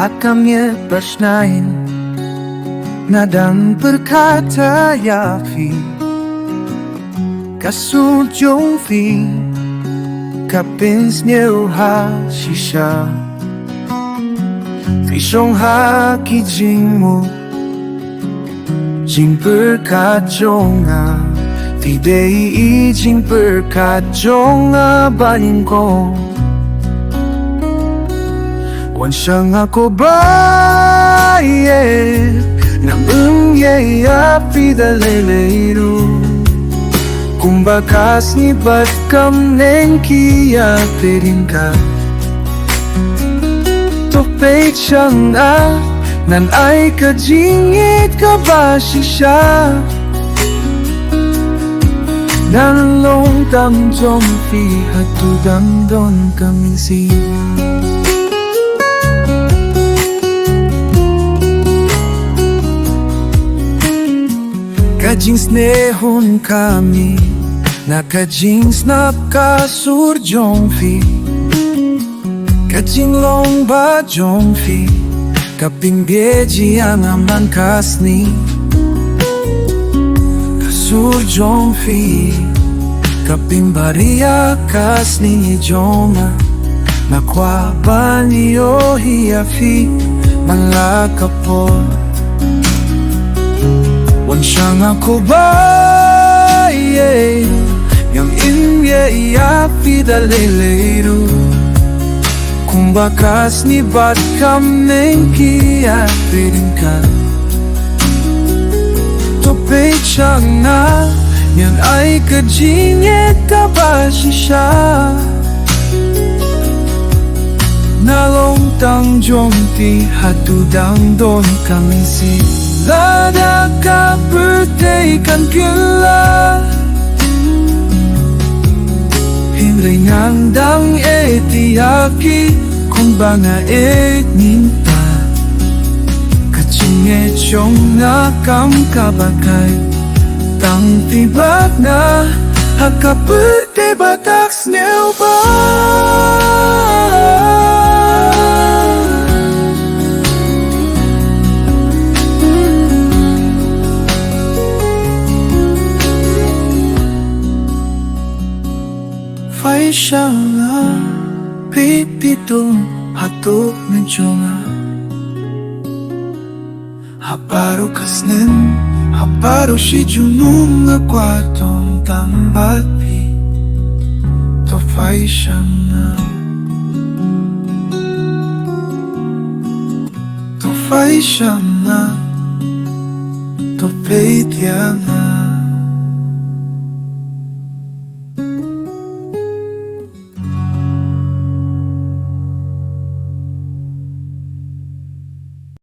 Hakamnya başlayın Neden berkata yafi Kasujong fi Kapins niyo ha shisha Fishong ha kijing mo Jing berkajong nga Tidei i jing berkajong nga bayin ko Wan siyang ako baye Nang ye api daleleiro Kung bakas ni ba't kam neng kia peringka Topay siyang nan ay kajingit ka ba siya Nalong tang jom fi hatudang don kaming si Kajings nehon kami Nakajings napkasurjong fi Kajing long ba jong fi Kaping beji ang aman kasni Kasurjong fi Kaping baria kasni jonga Nakwa ba niyo hiyafi Malakapot Wan siyang ako baye Yang inye iapi daleleiro Kung bakas ni ba't kam neng kia peringka Topay siyang Yan ay kajinye ka ba siya Nalong tang jomti hatudang don kami si Lada ka birthday kan kila Himray ngandang etiyaki Kung ba nga ninta Kachinge chong nakam kabakay Tang tibak na Haka birthday bataks niyo ba Fai shala pipito hatok menjonga Haparo kasnen haparo si junung kwatong tambapi To fai shala To fai shala To peitiana